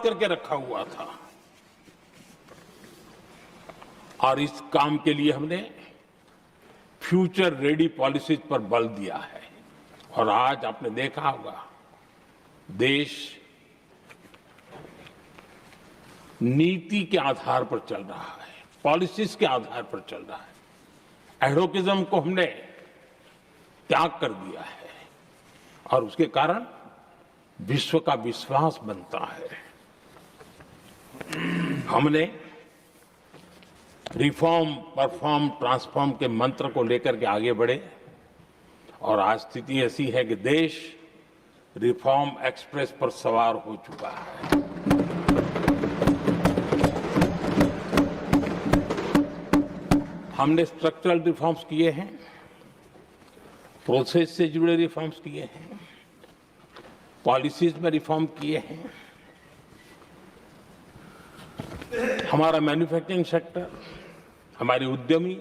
करके रखा हुआ था। और इस काम के लिए हमने फ्यूचर रेडी पॉलिसीज पर बल दिया है। और आज आपने देखा होगा, देश नीति के आधार पर चल रहा है, पॉलिसीज के आधार पर चल रहा है। एडोकिज्म को हमने त्याग कर दिया है और उसके कारण विश्व का विश्वास बनता है। हमने रिफॉर्म, परफॉर्म, ट्रांसफॉर्म के मंत्र को लेकर के आगे बढ़े और आज स्थिति ऐसी है कि देश रिफॉर्म एक्सप्रेस पर सवार हो चुका है। हमने स्ट्रक्चरल रिफॉर्म्स किए हैं, प्रोसेस से जुड़े रिफॉर्म्स किए हैं, पॉलिसीज में रिफॉर्म किए हैं। हमारा मैन्युफैक्चरिंग सेक्टर, हमारे उद्यमी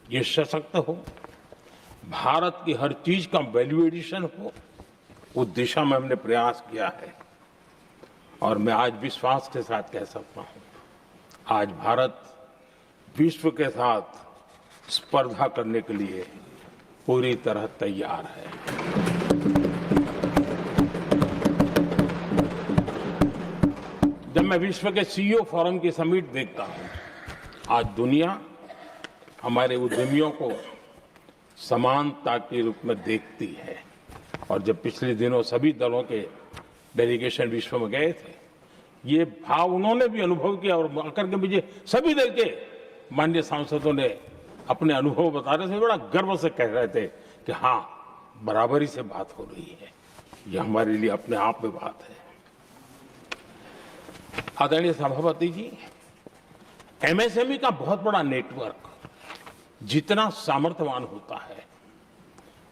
ये सशक्त हो, भारत की हर चीज का वैल्यू एडिशन हो, उस दिशा में हमने प्रयास किया है। और मैं आज विश्वास के साथ कह सकता हूं, आज भारत विश्व के साथ स्पर्धा करने के लिए पूरी तरह तैयार है। जब मैं विश्व के सीईओ फोरम की समिट देखता हूं, आज दुनिया हमारे उद्यमियों को समानता के रूप में देखती है। और जब पिछले दिनों सभी दलों के डेलीगेशन विश्व में गए थे, ये भाव उन्होंने भी अनुभव किया और आकर के मुझे सभी दल के माननीय सांसदों ने अपने अनुभव बता रहे थे, बड़ा गर्व से कह रहे थे कि हाँ, बराबरी से बात हो रही है। ये हमारे लिए अपने आप में बात है। आदरणीय सभापति जी, एमएसएमई का बहुत बड़ा नेटवर्क जितना सामर्थ्यवान होता है,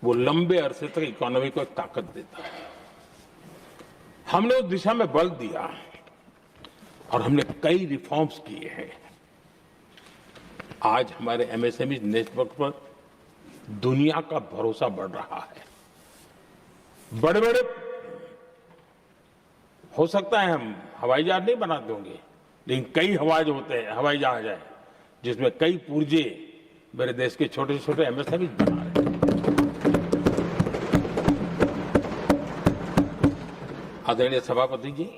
वो लंबे अरसे तक इकोनॉमी को एक ताकत देता है। हमने उस दिशा में बल दिया और हमने कई रिफॉर्म्स किए हैं। आज हमारे एमएसएमई नेटवर्क पर दुनिया का भरोसा बढ़ रहा है। बड़े बड़े हो सकता है हम हवाई जहाज नहीं बनाते होंगे, लेकिन कई हवाई जहाज हैं जिसमें कई पुर्जे मेरे देश के छोटे छोटे एमएसएमई बना रहे हैं। आदरणीय सभापति जी,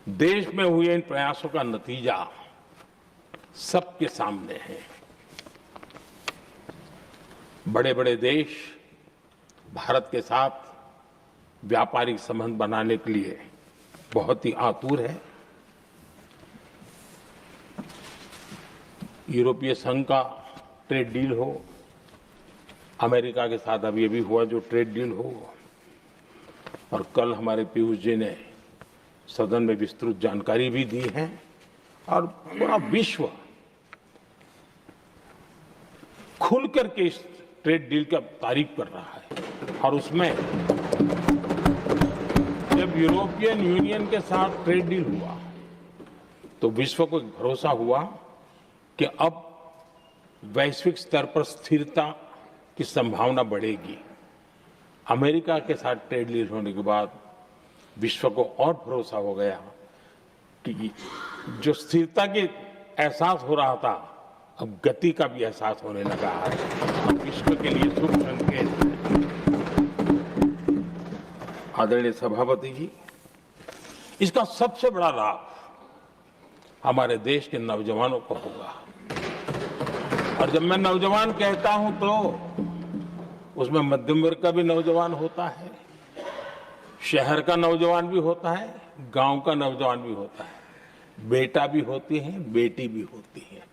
देश में हुए इन प्रयासों का नतीजा सबके सामने है। बड़े बड़े देश भारत के साथ व्यापारिक संबंध बनाने के लिए बहुत ही आतुर है। यूरोपीय संघ का ट्रेड डील हो, अमेरिका के साथ अभी अभी हुआ जो ट्रेड डील हो, और कल हमारे पीयूष जी ने सदन में विस्तृत जानकारी भी दी है। और पूरा विश्व खुल करके इस ट्रेड डील का तारीफ कर रहा है। और उसमें जब यूरोपियन यूनियन के साथ ट्रेड डील हुआ तो विश्व को एक भरोसा हुआ कि अब वैश्विक स्तर पर स्थिरता की संभावना बढ़ेगी। अमेरिका के साथ ट्रेड डील होने के बाद विश्व को और भरोसा हो गया कि जो स्थिरता की एहसास हो रहा था, अब गति का भी एहसास होने लगा है। अब विश्व के लिए शुभ संकेत है। आदरणीय सभापति जी, इसका सबसे बड़ा लाभ हमारे देश के नौजवानों को होगा। और जब मैं नौजवान कहता हूं तो उसमें मध्यम वर्ग का भी नौजवान होता है, शहर का नौजवान भी होता है, गांव का नौजवान भी होता है, बेटा भी होती है, बेटी भी होती है।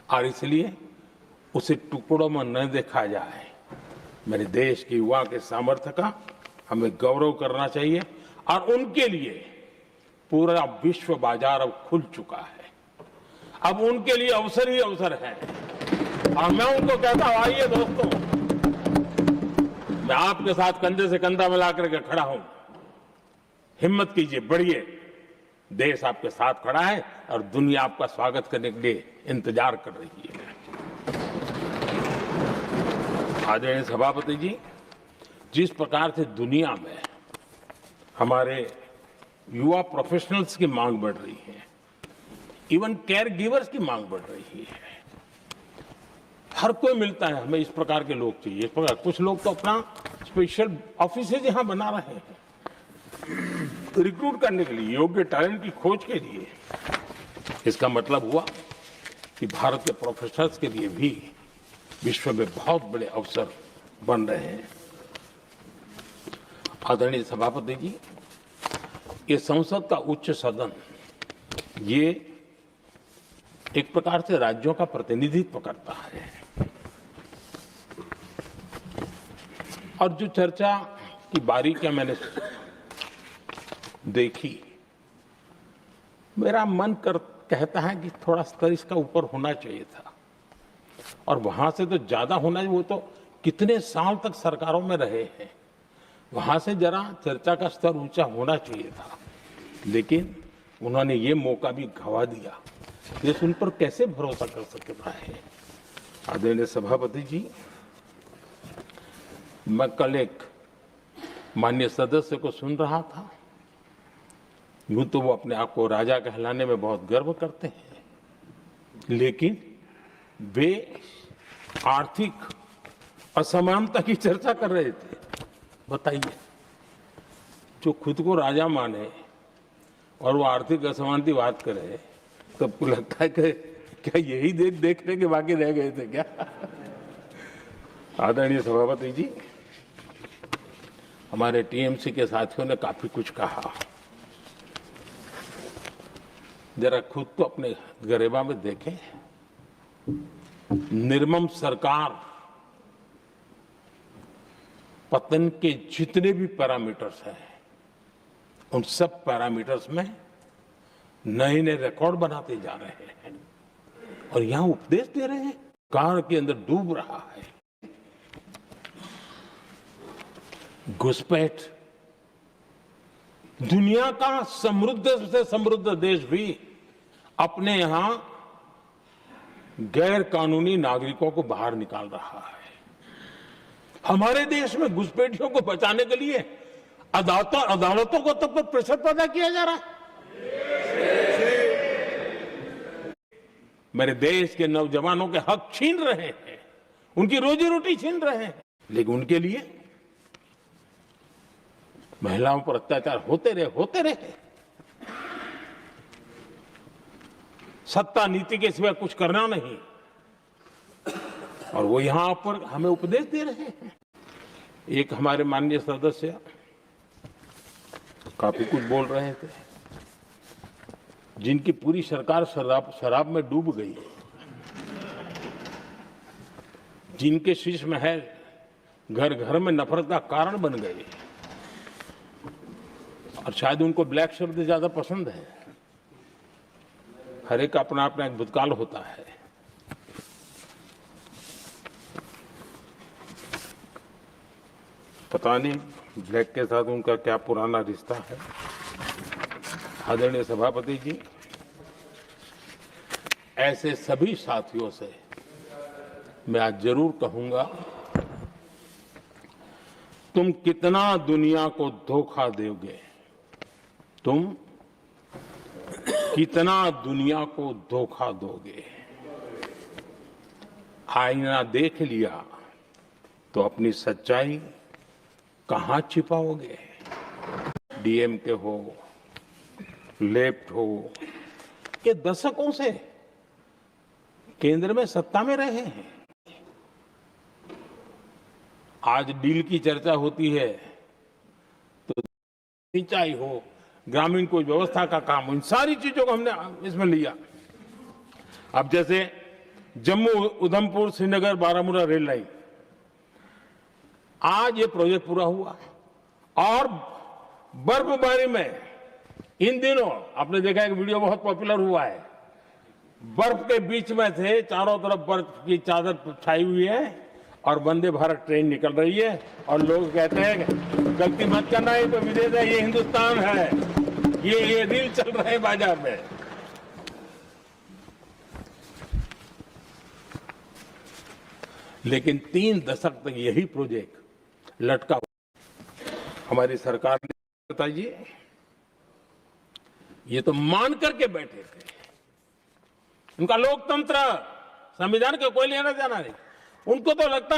और इसलिए उसे टुकड़ों में न देखा जाए। मेरे देश के युवा के सामर्थ्य का हमें गौरव करना चाहिए। और उनके लिए पूरा विश्व बाजार अब खुल चुका है। अब उनके लिए अवसर ही अवसर है। और मैं उनको कहता हूं, आइए दोस्तों, मैं आपके साथ कंधे से कंधा मिला करके खड़ा हूं। हिम्मत कीजिए, बढ़िए। देश आपके साथ खड़ा है और दुनिया आपका स्वागत करने के लिए इंतजार कर रही है। आदरणीय सभापति जी, जिस प्रकार से दुनिया में हमारे युवा प्रोफेशनल्स की मांग बढ़ रही है, इवन केयर गिवर्स की मांग बढ़ रही है। हर कोई मिलता है, हमें इस प्रकार के लोग चाहिए, इस प्रकार। कुछ लोग तो अपना स्पेशल ऑफिसेज यहाँ बना रहे हैं रिक्रूट करने के लिए, योग्य टैलेंट की खोज के लिए। इसका मतलब हुआ कि भारत के प्रोफेशनल्स के लिए भी विश्व में बहुत बड़े अवसर बन रहे हैं। आदरणीय सभापति जी, ये संसद का उच्च सदन, ये एक प्रकार से राज्यों का प्रतिनिधित्व करता है। और जो चर्चा की बारीकियां मैंने देखी, मेरा मन कहता है कि थोड़ा स्तर इसका ऊपर होना चाहिए था, और वहां से तो ज्यादा होना चाहिए। वो तो कितने साल तक सरकारों में रहे हैं, वहां से जरा चर्चा का स्तर ऊंचा होना चाहिए था, लेकिन उन्होंने ये मौका भी गंवा दिया। देश उन पर कैसे भरोसा कर सकता है। आदरणीय सभापति जी, मैं कल एक माननीय सदस्य को सुन रहा था। यूं तो वो अपने आप को राजा कहलाने में बहुत गर्व करते हैं, लेकिन वे आर्थिक असमानता की चर्चा कर रहे थे। बताइए, जो खुद को राजा माने और वो आर्थिक असमानता की बात करे, तो आपको लगता है कि क्या यही देखने के बाकी रह गए थे क्या? आदरणीय सभापति जी, हमारे टीएमसी के साथियों ने काफी कुछ कहा। जरा खुद तो अपने गरेबा में देखें। निर्मम सरकार पतन के जितने भी पैरामीटर्स हैं, उन सब पैरामीटर्स में नए नए रिकॉर्ड बनाते जा रहे हैं, और यहां उपदेश दे रहे हैं, कार के अंदर डूब रहा है। घुसपैठ, दुनिया का समृद्ध से समृद्ध देश भी अपने यहां गैर कानूनी नागरिकों को बाहर निकाल रहा है। हमारे देश में घुसपैठियों को बचाने के लिए अदालतों को तब तक प्रेशर पैदा किया जा रहा है। मेरे देश के नौजवानों के हक छीन रहे हैं, उनकी रोजी रोटी छीन रहे हैं, लेकिन उनके लिए महिलाओं पर अत्याचार होते रहे। सत्ता नीति के सिवा कुछ करना नहीं, और वो यहां पर हमें उपदेश दे रहे हैं। एक हमारे माननीय सदस्य काफी कुछ बोल रहे थे, जिनकी पूरी सरकार शराब में डूब गई, जिनके शीश महल घर घर में नफरत का कारण बन गए, और शायद उनको ब्लैक शब्द ज्यादा पसंद है। हर एक अपना अपना एक भूतकाल होता है। पता नहीं ब्लैक के साथ उनका क्या पुराना रिश्ता है। आदरणीय सभापति जी, ऐसे सभी साथियों से मैं आज जरूर कहूंगा, तुम कितना दुनिया को धोखा दोगे, तुम कितना दुनिया को धोखा दोगे। आईना देख लिया तो अपनी सच्चाई कहां छिपाओगे। डीएमके हो, लेफ्ट हो, ये दशकों से केंद्र में सत्ता में रहे हैं। आज डील की चर्चा होती है तो सिंचाई हो, ग्रामीण कोई व्यवस्था का काम, इन सारी चीजों को हमने इसमें लिया। अब जैसे जम्मू उधमपुर श्रीनगर बारामूला रेल लाइन, आज ये प्रोजेक्ट पूरा हुआ, और बर्फबारी में इन दिनों आपने देखा एक वीडियो बहुत पॉपुलर हुआ है, बर्फ के बीच में से चारों तरफ बर्फ की चादर छाई हुई है और वंदे भारत ट्रेन निकल रही है, और लोग कहते हैं गलती मत करना, है तो विदेश है, ये हिंदुस्तान है, ये रील चल रहे हैं बाजार में। लेकिन 3 दशक तक यही प्रोजेक्ट लटका हुआ। हमारी सरकार ने, बताइए, ये तो मान करके बैठे थे। उनका लोकतंत्र, संविधान का कोई लेना देना नहीं। उनको तो लगता